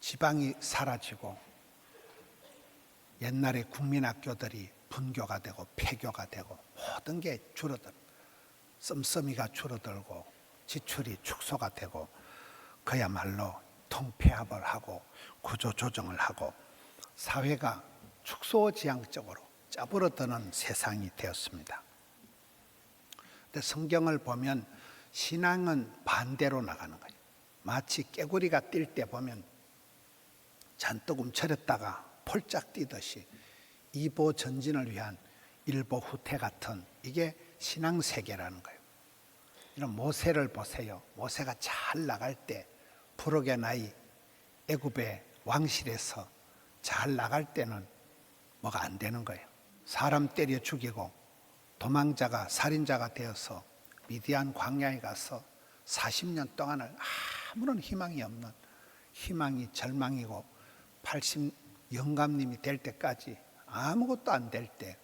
지방이 사라지고 옛날에 국민학교들이 분교가 되고 폐교가 되고 모든 게 씀씀이가 줄어들고 지출이 축소가 되고 그야말로 통폐합을 하고 구조조정을 하고 사회가 축소지향적으로 짜부러드는 세상이 되었습니다. 근데 성경을 보면 신앙은 반대로 나가는 거예요. 마치 깨구리가 뛸 때 보면 잔뜩 움츠렸다가 폴짝 뛰듯이 이보 전진을 위한 일보 후퇴 같은, 이게 신앙세계라는 거예요. 이런 모세를 보세요. 모세가 잘 나갈 때, 부록의 나이 애굽의 왕실에서 잘 나갈 때는 뭐가 안 되는 거예요. 사람 때려 죽이고 도망자가 살인자가 되어서 미디안 광야에 가서 40년 동안을 아무런 희망이 없는, 희망이 절망이고 80 영감님이 될 때까지 아무것도 안 될 때,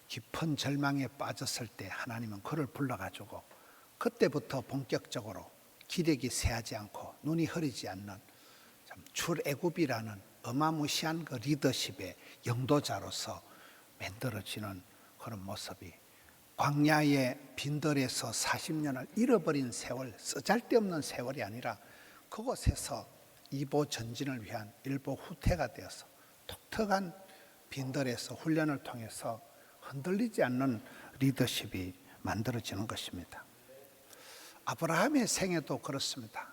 깊은 절망에 빠졌을 때 하나님은 그를 불러가지고 그때부터 본격적으로 기력이 쇠하지 않고 눈이 흐리지 않는 출애굽이라는 어마무시한 그 리더십의 영도자로서 만들어지는 그런 모습이, 광야의 빈들에서 40년을 잃어버린 세월, 쓰잘데없는 세월이 아니라 그곳에서 이보 전진을 위한 일보 후퇴가 되어서 독특한 빈들에서 훈련을 통해서 흔들리지 않는 리더십이 만들어지는 것입니다. 아브라함의 생애도 그렇습니다.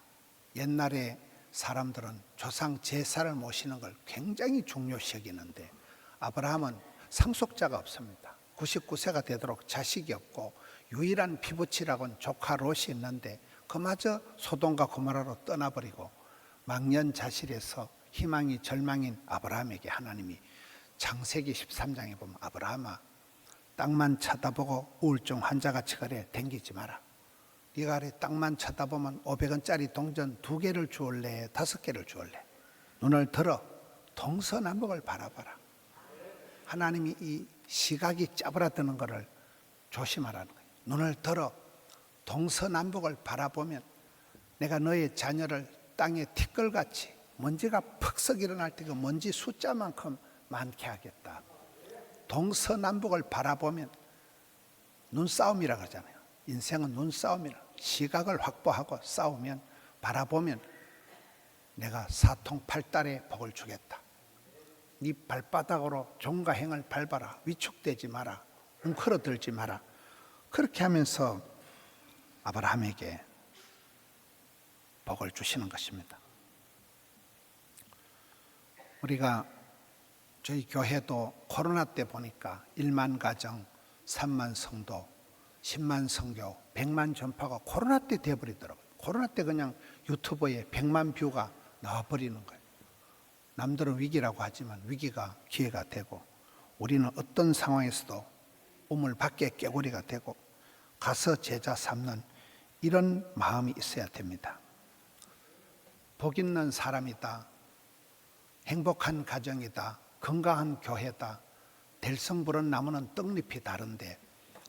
옛날에 사람들은 조상 제사를 모시는 걸 굉장히 중요시 여기는데 아브라함은 상속자가 없습니다. 99세가 되도록 자식이 없고 유일한 피부치라고는 조카 롯이 있는데 그마저 소돔과 고모라로 떠나버리고 망년자실에서 희망이 절망인 아브라함에게 하나님이 창세기 13장에 보면 아브라함아, 땅만 쳐다보고 우울증 환자같이 그래 댕기지 마라. 네가 그래 땅만 쳐다보면 500원짜리 동전 2개를 주올래 5개를 주올래. 눈을 들어 동서남북을 바라봐라. 하나님이 이 시각이 짜부라드는 것을 조심하라는 거예요. 눈을 들어 동서남북을 바라보면 내가 너의 자녀를 땅에 티끌같이 먼지가 퍽썩 일어날 때 그 먼지 숫자만큼 많게 하겠다. 동서남북을 바라보면 눈싸움이라 그러잖아요. 인생은 눈싸움이라. 시각을 확보하고 싸우면, 바라보면 내가 사통팔달의 복을 주겠다. 네 발바닥으로 종과 행을 밟아라. 위축되지 마라. 웅크러들지 마라. 그렇게 하면서 아브라함에게 복을 주시는 것입니다. 우리가 저희 교회도 코로나 때 보니까 1만 가정, 3만 성도, 10만 성교, 100만 전파가 코로나 때 되어버리더라고요. 코로나 때 그냥 유튜브에 100만 뷰가 나와버리는 거예요. 남들은 위기라고 하지만 위기가 기회가 되고, 우리는 어떤 상황에서도 우물 밖에 깨구리가 되고 가서 제자 삼는 이런 마음이 있어야 됩니다. 복 있는 사람이다, 행복한 가정이다, 건강한 교회다. 될성부른 나무는 떡잎이 다른데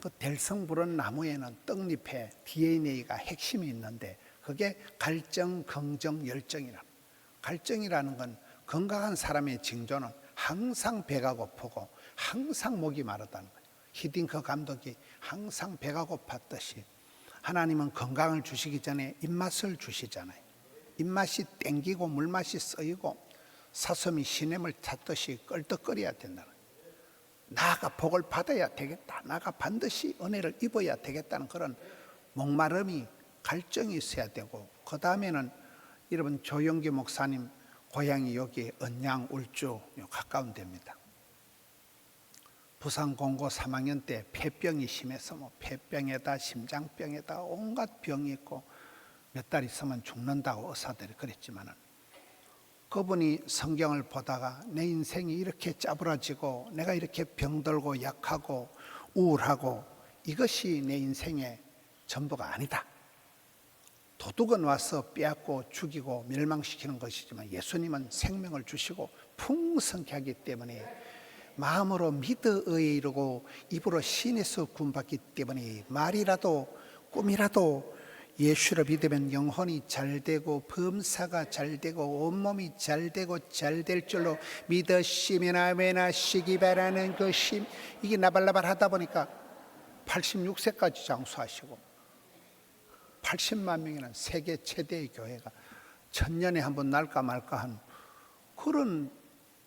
그 될성부른 나무에는 떡잎에 DNA가 핵심이 있는데 그게 갈정, 긍정, 열정이라. 갈정이라는 건 건강한 사람의 징조는 항상 배가 고프고 항상 목이 마르다는 거예요. 히딩크 감독이 항상 배가 고팠듯이 하나님은 건강을 주시기 전에 입맛을 주시잖아요. 입맛이 땡기고 물맛이 쓰이고 사슴이 시냇을 찾듯이 껄떡거려야 된다는 거예요. 나가 복을 받아야 되겠다, 나가 반드시 은혜를 입어야 되겠다는 그런 목마름이, 갈증이 있어야 되고, 그 다음에는 여러분 조영기 목사님 고향이 여기 언양 울주 가까운 데입니다. 부산 공고 3학년 때 폐병이 심해서 폐병에다 심장병에다 온갖 병이 있고 몇 달 있으면 죽는다고 의사들이 그랬지만은 그분이 성경을 보다가 내 인생이 이렇게 짜부러지고 내가 이렇게 병들고 약하고 우울하고 이것이 내 인생의 전부가 아니다. 도둑은 와서 빼앗고 죽이고 멸망시키는 것이지만 예수님은 생명을 주시고 풍성케 하기 때문에 마음으로 믿어 의에 이르고 입으로 신에서 구원받기 때문에 말이라도 꿈이라도 예수를 믿으면 영혼이 잘 되고 범사가 잘 되고 온몸이 잘 되고 잘 될 줄로 믿으시면 아멘 하시기 바라는 것이, 이게 나발나발 하다 보니까 86세까지 장수하시고 80만 명이라는 세계 최대의 교회가 천년에 한 번 날까 말까 한 그런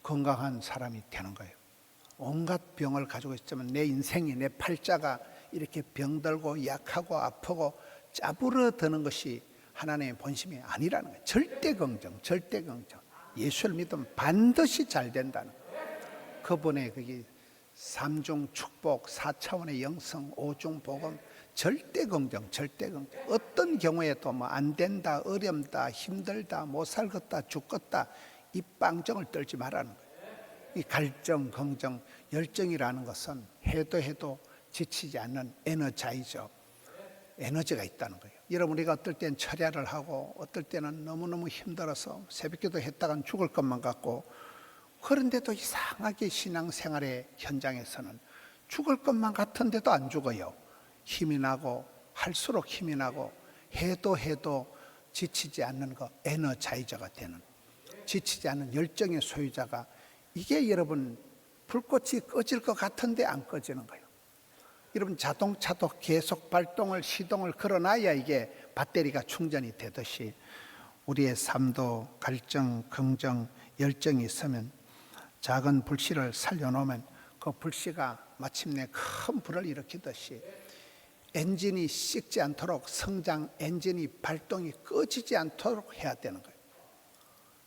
건강한 사람이 되는 거예요. 온갖 병을 가지고 있지만 내 인생이, 내 팔자가 이렇게 병들고 약하고 아프고 짜부러드는 것이 하나님의 본심이 아니라는 거예요. 절대 긍정, 절대 긍정. 예수를 믿으면 반드시 잘 된다는 거예요. 그분의 그게 삼중 축복, 4차원의 영성, 5중 복음, 절대 긍정, 절대 긍정. 어떤 경우에도 뭐 안 된다, 어렵다, 힘들다, 못 살겠다, 죽겠다, 이 빵정을 떨지 말라는 거예요. 이 갈정, 긍정, 열정이라는 것은 해도 지치지 않는 에너자이죠. 에너지가 있다는 거예요. 여러분, 우리가 어떨 땐 철야를 하고 어떨 때는 너무너무 힘들어서 새벽기도 했다간 죽을 것만 같고, 그런데도 이상하게 신앙생활의 현장에서는 죽을 것만 같은데도 안 죽어요. 힘이 나고 할수록 힘이 나고 해도 지치지 않는 거, 에너자이저가 되는, 지치지 않는 열정의 소유자가, 이게 여러분 불꽃이 꺼질 것 같은데 안 꺼지는 거예요. 여러분, 자동차도 계속 발동을, 시동을 걸어놔야 이게 배터리가 충전이 되듯이 우리의 삶도 갈정, 긍정, 열정이 있으면 작은 불씨를 살려놓으면 그 불씨가 마침내 큰 불을 일으키듯이 엔진이 식지 않도록, 성장 엔진이 발동이 꺼지지 않도록 해야 되는 거예요.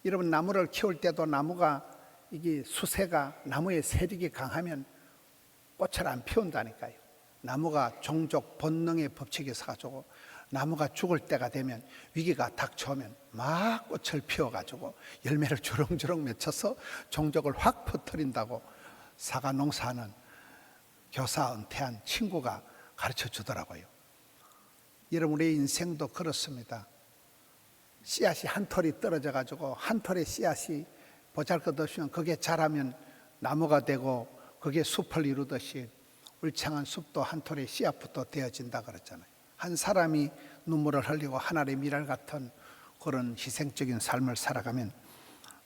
여러분, 나무를 키울 때도 나무가, 이게 수세가, 나무의 세력이 강하면 꽃을 안 피운다니까요. 나무가 종족 본능의 법칙에 서가지고 나무가 죽을 때가 되면, 위기가 닥쳐오면 막 꽃을 피워가지고 열매를 주렁주렁 맺혀서 종족을 확 퍼뜨린다고 사과 농사하는 교사 은퇴한 친구가 가르쳐 주더라고요. 여러분, 우리 인생도 그렇습니다. 씨앗이 한 톨이 떨어져 가지고 한 톨의 씨앗이 보잘것없으면 그게 자라면 나무가 되고 그게 숲을 이루듯이 울창한 숲도 한 톨의 씨앗부터 되어진다 그랬잖아요. 한 사람이 눈물을 흘리고 하늘의 미랄 같은 그런 희생적인 삶을 살아가면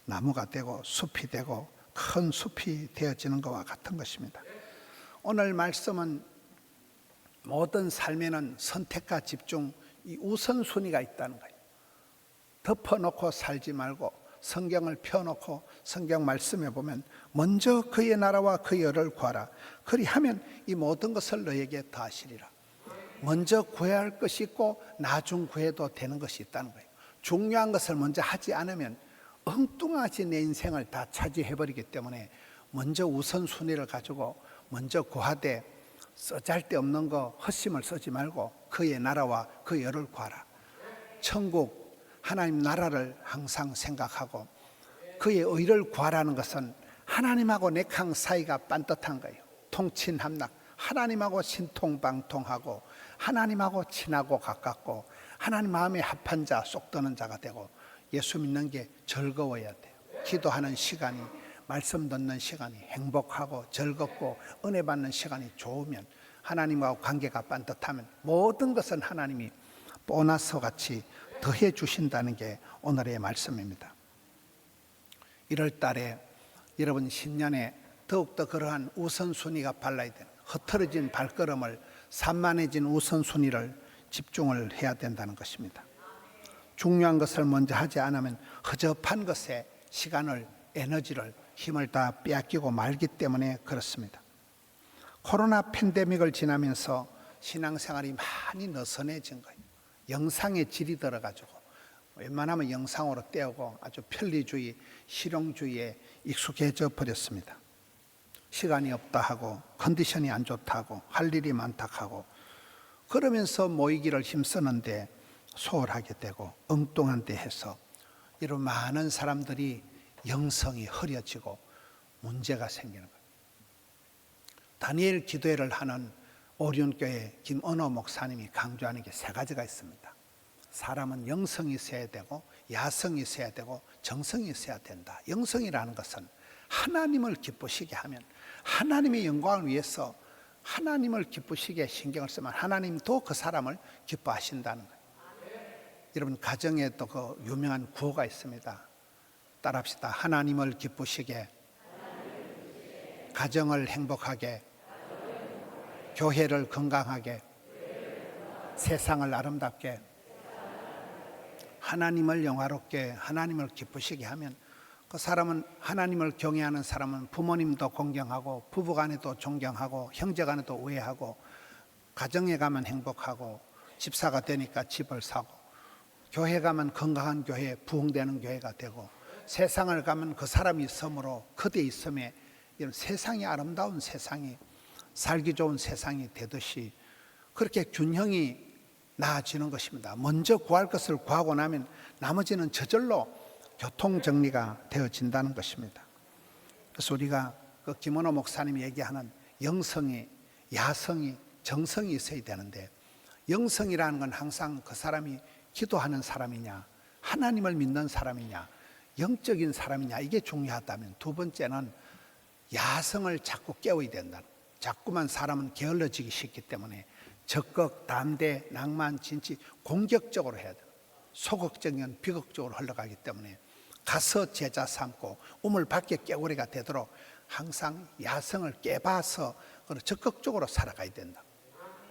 나무가 되고 숲이 되고 큰 숲이 되어지는 것과 같은 것입니다. 오늘 말씀은 모든 삶에는 선택과 집중, 이 우선순위가 있다는 거예요. 덮어놓고 살지 말고 성경을 펴놓고 성경 말씀에 보면 먼저 그의 나라와 그의 의를 구하라. 그리하면 이 모든 것을 너에게 더하시리라. 먼저 구해야 할 것이 있고 나중 구해도 되는 것이 있다는 거예요. 중요한 것을 먼저 하지 않으면 엉뚱하지 내 인생을 다 차지해버리기 때문에 먼저 우선순위를 가지고 먼저 구하되 쓰잘데없는 거 헛심을 쓰지 말고 그의 나라와 그의 의를 구하라. 천국 하나님 나라를 항상 생각하고 그의 의를 구하라는 것은 하나님하고 내강 사이가 반듯한 거예요. 통친함락, 하나님하고 신통방통하고 하나님하고 친하고 가깝고 하나님 마음에 합한 자, 쏙 드는 자가 되고 예수 믿는 게 즐거워야 돼요. 기도하는 시간이, 말씀 듣는 시간이 행복하고 즐겁고 은혜 받는 시간이 좋으면, 하나님하고 관계가 반듯하면 모든 것은 하나님이 보너스 같이 더해 주신다는 게 오늘의 말씀입니다. 1월 달에 여러분 신년에 더욱더 그러한 우선순위가 발라야 되는, 흐트러진 발걸음을, 산만해진 우선순위를 집중을 해야 된다는 것입니다. 중요한 것을 먼저 하지 않으면 허접한 것에 시간을, 에너지를, 힘을 다 빼앗기고 말기 때문에 그렇습니다. 코로나 팬데믹을 지나면서 신앙생활이 많이 느슨해진 거예요. 영상의 질이 들어가지고 웬만하면 영상으로 때우고 아주 편리주의, 실용주의에 익숙해져 버렸습니다. 시간이 없다 하고 컨디션이 안 좋다 하고 할 일이 많다 하고 그러면서 모이기를 힘쓰는데 소홀하게 되고 엉뚱한 데 해서 이런 많은 사람들이 영성이 흐려지고 문제가 생기는 거예요. 다니엘 기도회를 하는 오륜교회 김은호 목사님이 강조하는 게 세 가지가 있습니다. 사람은 영성이 있어야 되고 야성이 있어야 되고 정성이 있어야 된다. 영성이라는 것은 하나님을 기쁘시게 하면, 하나님의 영광을 위해서 하나님을 기쁘시게 신경을 쓰면 하나님도 그 사람을 기뻐하신다는 거예요. 여러분 가정에 또 그 유명한 구호가 있습니다. 따라합시다. 하나님을 기쁘시게, 가정을 행복하게, 교회를 건강하게, 세상을 아름답게, 하나님을 영화롭게, 하나님을 기쁘시게 하면 그 사람은, 하나님을 경외하는 사람은 부모님도 공경하고, 부부간에도 존경하고, 형제간에도 우애하고, 가정에 가면 행복하고, 집사가 되니까 집을 사고, 교회 가면 건강한 교회, 부흥되는 교회가 되고, 세상을 가면 그 사람이 있으므로, 그대 있음에 이런 세상이 아름다운 세상이, 살기 좋은 세상이 되듯이 그렇게 균형이 나아지는 것입니다. 먼저 구할 것을 구하고 나면 나머지는 저절로 교통정리가 되어진다는 것입니다. 그래서 우리가 그 김원호 목사님이 얘기하는 영성이, 야성이, 정성이 있어야 되는데, 영성이라는 건 항상 그 사람이 기도하는 사람이냐, 하나님을 믿는 사람이냐, 영적인 사람이냐, 이게 중요하다면, 두 번째는 야성을 자꾸 깨워야 된다. 자꾸만 사람은 게을러지기 쉽기 때문에 적극, 담대, 낭만, 진취, 공격적으로 해야 돼요. 소극적인 비극적으로 흘러가기 때문에 가서 제자 삼고 우물 밖에 깨구리가 되도록 항상 야성을 깨봐서 적극적으로 살아가야 된다.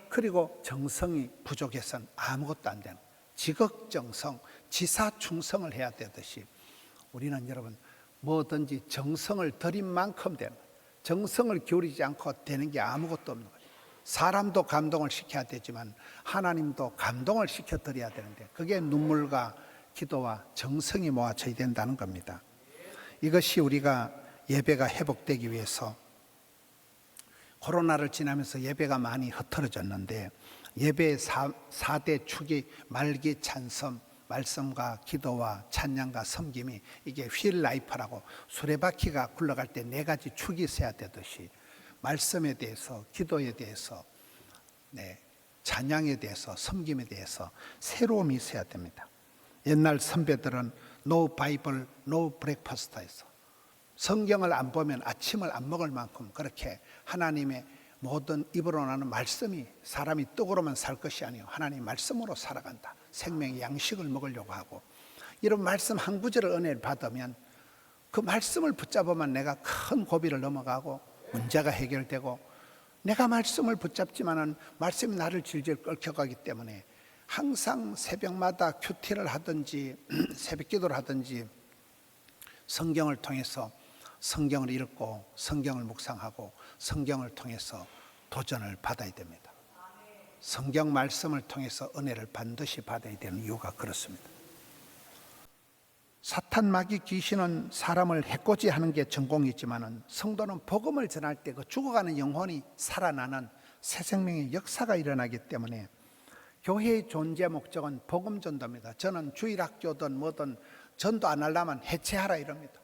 그리고 정성이 부족해서는 아무것도 안 되는, 지극정성, 지사충성을 해야 되듯이 우리는 여러분 뭐든지 정성을 들인 만큼 되는, 정성을 기울이지 않고 되는 게 아무것도 없는 거예요. 사람도 감동을 시켜야 되지만 하나님도 감동을 시켜드려야 되는데, 그게 눈물과 기도와 정성이 모아져야 된다는 겁니다. 이것이 우리가 예배가 회복되기 위해서, 코로나를 지나면서 예배가 많이 흐트러졌는데, 예배의 4대 축이 말기, 찬성, 말씀과 기도와 찬양과 섬김이, 이게 휠 라이프라고 수레바퀴가 굴러갈 때 4가지 축이 있어야 되듯이 말씀에 대해서, 기도에 대해서, 찬양에 대해서, 섬김에 대해서 새로움이 있어야 됩니다. 옛날 선배들은 No Bible, No Breakfast 했어. 성경을 안 보면 아침을 안 먹을 만큼 그렇게 하나님의 모든 입으로 나는 말씀이, 사람이 떡으로만 살 것이 아니요 하나님 말씀으로 살아간다. 생명의 양식을 먹으려고 하고, 이런 말씀 한 구절을 은혜를 받으면 그 말씀을 붙잡으면 내가 큰 고비를 넘어가고 문제가 해결되고, 내가 말씀을 붙잡지만은 말씀이 나를 질질 끌켜가기 때문에 항상 새벽마다 큐티를 하든지 새벽 기도를 하든지 성경을 통해서 성경을 읽고 성경을 묵상하고 성경을 통해서 도전을 받아야 됩니다. 성경 말씀을 통해서 은혜를 반드시 받아야 되는 이유가 그렇습니다. 사탄, 마귀, 귀신은 사람을 해코지하는 게 전공이지만은 성도는 복음을 전할 때 그 죽어가는 영혼이 살아나는 새 생명의 역사가 일어나기 때문에 교회의 존재 목적은 복음 전도입니다. 저는 주일학교든 뭐든 전도 안 하려면 해체하라 이럽니다.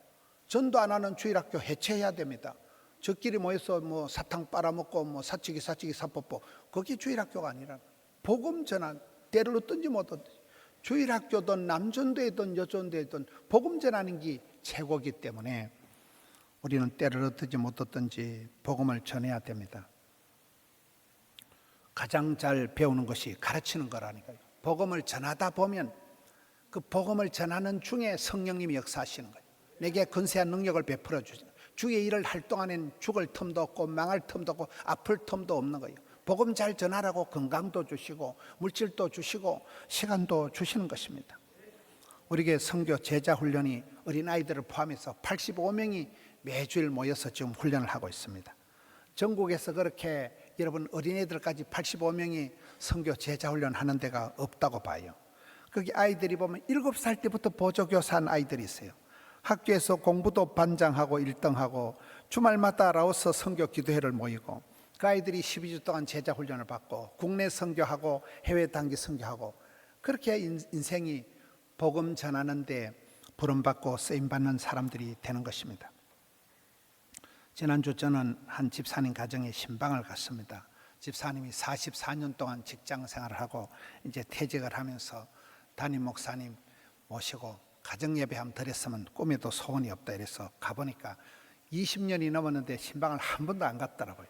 전도 안 하는 주일학교 해체해야 됩니다. 저끼리 모여서 뭐 사탕 빨아먹고 뭐 사치기 사뽀뽀, 그게 주일학교가 아니라 복음 전한, 때를 얻든지 못 얻든지, 주일학교든 남전도이든 여전도이든 복음 전하는 게 최고이기 때문에 우리는 때를 얻든지 못 얻든지 복음을 전해야 됩니다. 가장 잘 배우는 것이 가르치는 거라니까요. 복음을 전하다 보면 그 복음을 전하는 중에 성령님이 역사하시는 거예요. 내게 근세한 능력을 베풀어 주시는, 주의 일을 할 동안엔 죽을 틈도 없고 망할 틈도 없고 아플 틈도 없는 거예요. 복음 잘 전하라고 건강도 주시고 물질도 주시고 시간도 주시는 것입니다. 우리에게 선교 제자 훈련이 어린아이들을 포함해서 85명이 매주일 모여서 지금 훈련을 하고 있습니다. 전국에서 그렇게 여러분 어린애들까지 85명이 선교 제자 훈련 하는 데가 없다고 봐요. 거기 아이들이 보면 7살 때부터 보조교사 한 아이들이 있어요. 학교에서 공부도 반장하고 1등하고 주말마다 라오스 선교 기도회를 모이고, 그 아이들이 12주 동안 제자 훈련을 받고 국내 선교하고 해외 단기 선교하고, 그렇게 인생이 복음 전하는데 부름받고 쓰임받는 사람들이 되는 것입니다. 지난주 저는 한 집사님 가정에 신방을 갔습니다. 집사님이 44년 동안 직장 생활을 하고 이제 퇴직을 하면서 담임 목사님 모시고 가정예배 한번 드렸으면 꿈에도 소원이 없다 이래서 가보니까 20년이 넘었는데 신방을 한 번도 안 갔더라고요.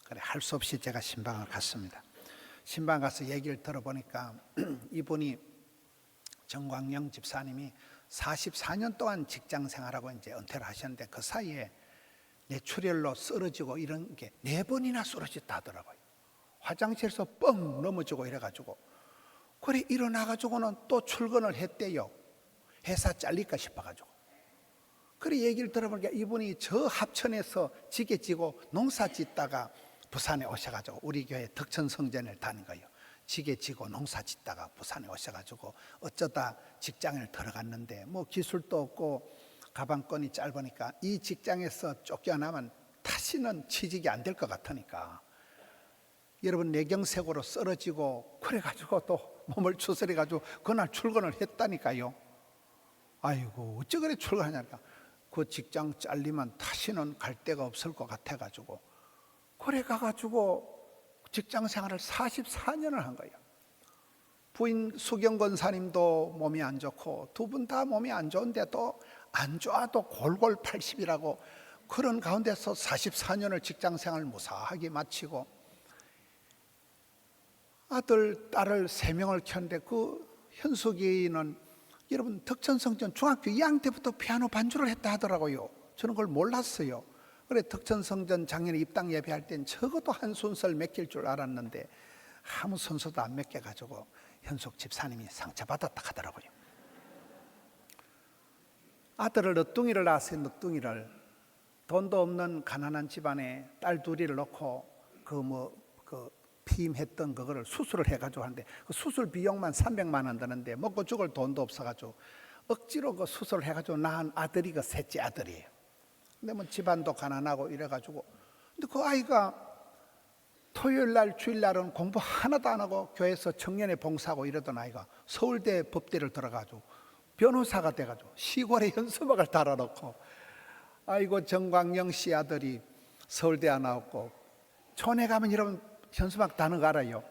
그래 할 수 없이 제가 신방을 갔습니다. 신방 가서 얘기를 들어보니까 이분이 정광영 집사님이 44년 동안 직장 생활하고 이제 은퇴를 하셨는데 그 사이에 뇌출혈로 쓰러지고 이런 게 4번이나 쓰러졌다 하더라고요. 화장실에서 뻥 넘어지고 이래가지고 그래 일어나가지고는 또 출근을 했대요. 회사 잘릴까 싶어가지고. 그래 얘기를 들어보니까 이분이 저 합천에서 지게 지고 농사 짓다가 부산에 오셔가지고 우리 교회 덕천성전을 다닌 거예요. 지게 지고 농사 짓다가 부산에 오셔가지고 어쩌다 직장을 들어갔는데 뭐 기술도 없고 가방끈이 짧으니까 이 직장에서 쫓겨나면 다시는 취직이 안 될 것 같으니까 여러분 뇌경색으로 쓰러지고 그래가지고 또 몸을 추스려가지고 그날 출근을 했다니까요. 아이고 어찌 그래 출근하냐니까 그 직장 잘리면 다시는 갈 데가 없을 것 같아가지고 그래 가가지고 직장 생활을 44년을 한 거예요. 부인 수경 권사님도 몸이 안 좋고 두 분 다 몸이 안 좋은데도 안 좋아도 골골 80이라고 그런 가운데서 44년을 직장 생활 무사하게 마치고 아들, 딸을 3명을 키웠는데 그 현숙이는 여러분 덕천성전 중학교 2학년 때부터 피아노 반주를 했다 하더라고요. 저는 그걸 몰랐어요. 그래 덕천성전 작년에 입당 예배할 땐 적어도 한 순서를 맡길 줄 알았는데 아무 순서도 안 맡겨가지고 현숙 집사님이 상처받았다 하더라고요. 아들을 늦둥이를 낳았어요. 늦둥이를 돈도 없는 가난한 집안에 딸 둘이를 놓고 피임했던 그거를 수술을 해가지고 하는데 그 수술 비용만 300만 원 드는데 먹고 죽을 돈도 없어가지고 억지로 그 수술을 해가지고 낳은 아들이 그 셋째 아들이에요. 근데 뭐 집안도 가난하고 이래가지고 근데 그 아이가 토요일 날 주일 날은 공부 하나도 안 하고 교회에서 청년회 봉사하고 이러던 아이가 서울대 법대를 들어가지고 변호사가 돼가지고 시골에 현수막을 달아놓고 아이고 정광영 씨 아들이 서울대 안 나왔고 촌에 가면 여러분 현수막 다는 거 알아요.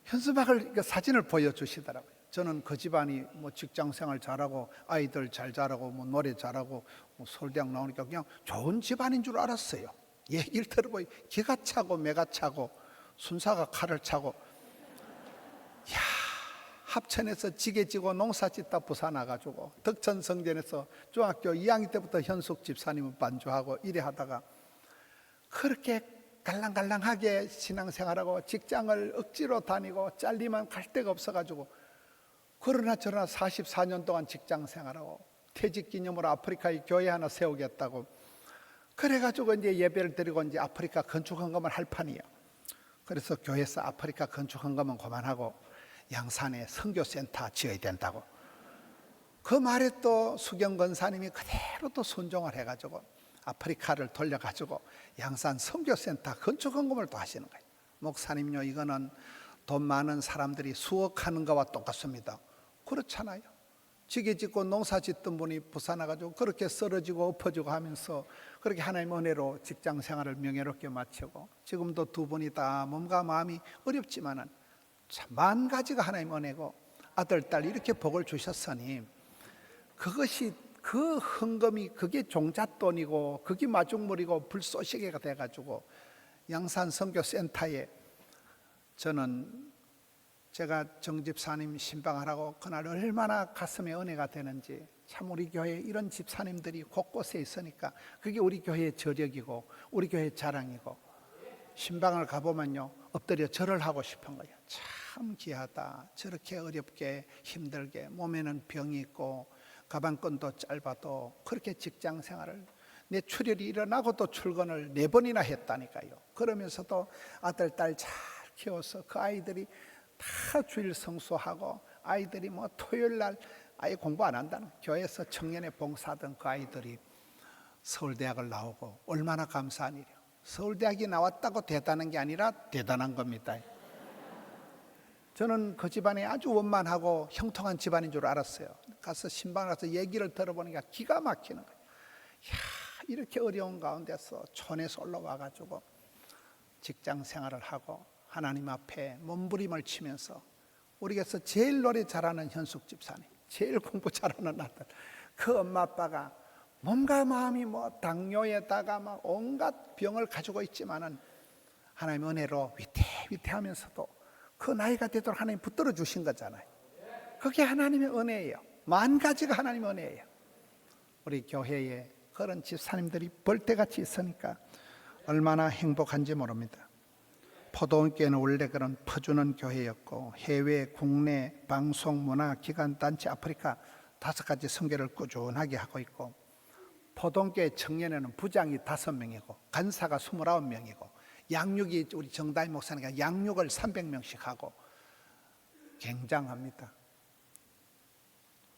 현수막을 사진을 보여주시더라고요. 저는 그 집안이 뭐 직장 생활 잘하고 아이들 잘 자라고 뭐 노래 잘하고 뭐 서울대학 나오니까 그냥 좋은 집안인 줄 알았어요. 얘기를 들어보니 기가 차고 매가 차고 순사가 칼을 차고 야 합천에서 지게 지고 농사 짓다 부산 와가지고 덕천성전에서 중학교 2학년 때부터 현숙 집사님은 반주하고 이래 하다가 그렇게 갈랑갈랑하게 신앙생활하고 직장을 억지로 다니고 잘리면 갈 데가 없어가지고 그러나 저러나 44년 동안 직장생활하고 퇴직기념으로 아프리카에 교회 하나 세우겠다고 그래가지고 이제 예배를 드리고 이제 아프리카 건축헌금을 할 판이에요. 그래서 교회에서 아프리카 건축헌금은 그만하고 양산에 선교센터 지어야 된다고 그 말에 또 수경 권사님이 그대로 또 순종을 해가지고 아프리카를 돌려가지고 양산 선교센터 건축헌금을 또 하시는 거예요. 목사님요 이거는 돈 많은 사람들이 수억하는 거와 똑같습니다. 그렇잖아요. 지게 짓고 농사 짓던 분이 부산 와가지고 그렇게 쓰러지고 엎어지고 하면서 그렇게 하나님의 은혜로 직장 생활을 명예롭게 마치고 지금도 두 분이 다 몸과 마음이 어렵지만은 참 만 가지가 하나님의 은혜고 아들 딸 이렇게 복을 주셨으니 그것이 그 헌금이 그게 종잣돈이고 그게 마중물이고 불쏘시개가 돼가지고 양산 선교센터에 저는 제가 정집사님 신방하라고 그날 얼마나 가슴에 은혜가 되는지 참 우리 교회에 이런 집사님들이 곳곳에 있으니까 그게 우리 교회의 저력이고 우리 교회의 자랑이고 신방을 가보면요 엎드려 절을 하고 싶은 거예요. 참 귀하다. 저렇게 어렵게 힘들게 몸에는 병이 있고 가방끈도 짧아도 그렇게 직장 생활을 내 출혈이 일어나고 또 출근을 4번이나 했다니까요. 그러면서도 아들 딸 잘 키워서 그 아이들이 다 주일 성수하고 아이들이 뭐 토요일 날 아예 공부 안 한다는 교회에서 청년회 봉사하던 그 아이들이 서울대학을 나오고 얼마나 감사한 일이에요. 서울대학이 나왔다고 대단한 게 아니라 대단한 겁니다. 저는 그 집안이 아주 원만하고 형통한 집안인 줄 알았어요. 가서 신방을 가서 얘기를 들어보니까 기가 막히는 거예요. 이야, 이렇게 어려운 가운데서 촌에서 올라와가지고 직장 생활을 하고 하나님 앞에 몸부림을 치면서 우리에게서 제일 노래 잘하는 현숙 집사님, 제일 공부 잘하는 아들, 그 엄마 아빠가 몸과 마음이 뭐 당뇨에다가 막 온갖 병을 가지고 있지만은 하나님의 은혜로 위태위태하면서도 그 나이가 되도록 하나님 붙들어 주신 거잖아요. 그게 하나님의 은혜예요. 만 가지가 하나님의 은혜예요. 우리 교회에 그런 집사님들이 벌떼같이 있으니까 얼마나 행복한지 모릅니다. 포도원교회는 원래 그런 퍼주는 교회였고 해외, 국내, 방송, 문화, 기관, 단체, 아프리카 5가지 선교를 꾸준하게 하고 있고, 포도원교회 청년에는 부장이 5명이고 간사가 29명이고 양육이 우리 정다희 목사님과 양육을 300명씩 하고 굉장합니다.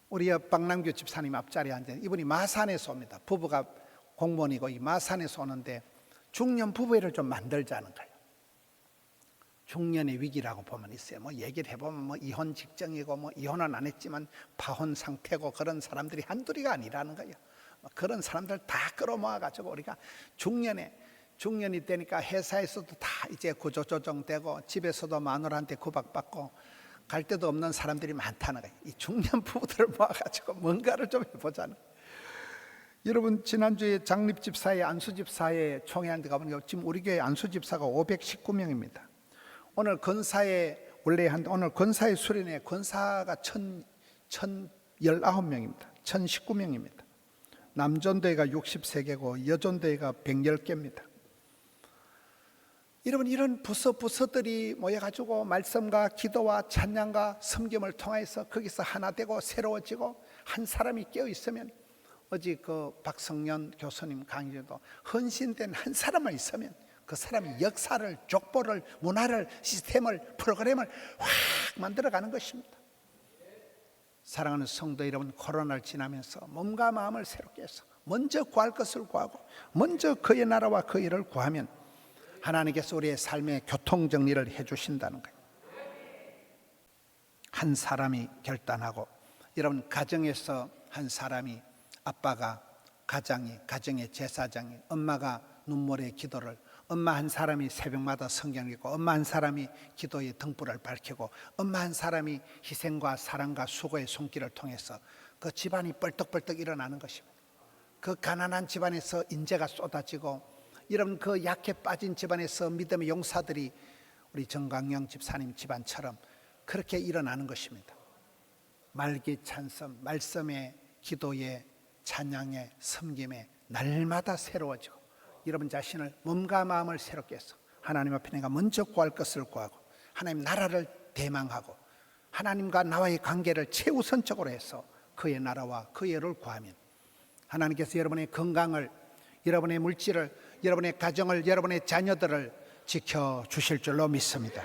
우리 박남규 집사님 앞자리에 앉은 이분이 마산에서 옵니다. 부부가 공무원이고 이 마산에서 오는데 중년 부부회를 좀 만들자는 거예요. 중년의 위기라고 보면 있어요. 뭐 얘기를 해보면 뭐 이혼 직전이고 뭐 이혼은 안 했지만 파혼 상태고 그런 사람들이 한둘이가 아니라는 거예요. 그런 사람들 다 끌어모아가지고 우리가 중년이 되니까 회사에서도 다 이제 구조조정되고 집에서도 마누라한테 구박받고 갈 데도 없는 사람들이 많다는 거예요. 이 중년 부부들을 모아가지고 뭔가를 좀 해보자는 거예요. 여러분, 지난주에 장립집사회, 안수집사회 총회하는데 가보니까 지금 우리 교회 안수집사가 519명입니다. 오늘 건사에 원래 오늘 건사의 수련회 건사가 1019명입니다. 1019명입니다. 남전도회가 63개고 여전도회가 110개입니다. 여러분, 이런 부서들이 모여가지고 말씀과 기도와 찬양과 섬김을 통해서 거기서 하나 되고 새로워지고 한 사람이 깨어 있으면, 어제 그 박성년 교수님 강의에도 헌신된 한 사람만 있으면 그 사람이 역사를, 족보를, 문화를, 시스템을, 프로그램을 확 만들어가는 것입니다. 사랑하는 성도 여러분, 코로나를 지나면서 몸과 마음을 새롭게 해서 먼저 구할 것을 구하고 먼저 그의 나라와 그 일을 구하면 하나님께서 우리의 삶의 교통정리를 해주신다는 거예요. 한 사람이 결단하고, 여러분, 가정에서 한 사람이, 아빠가 가정의 제사장이, 엄마가 눈물의 기도를, 엄마 한 사람이 새벽마다 성경을 읽고, 엄마 한 사람이 기도의 등불을 밝히고, 엄마 한 사람이 희생과 사랑과 수고의 손길을 통해서 그 집안이 뻘떡뻘떡 일어나는 것입니다. 그 가난한 집안에서 인재가 쏟아지고, 여러분, 그 약해 빠진 집안에서 믿음의 용사들이 우리 정강영 집사님 집안처럼 그렇게 일어나는 것입니다. 말기 찬성, 말씀의, 기도의, 찬양의, 섬김의 날마다 새로워지고, 여러분 자신을 몸과 마음을 새롭게 해서 하나님 앞에 내가 먼저 구할 것을 구하고 하나님 나라를 대망하고 하나님과 나와의 관계를 최우선적으로 해서 그의 나라와 그의 의를 구하면 하나님께서 여러분의 건강을, 여러분의 물질을, 여러분의 가정을, 여러분의 자녀들을 지켜주실 줄로 믿습니다.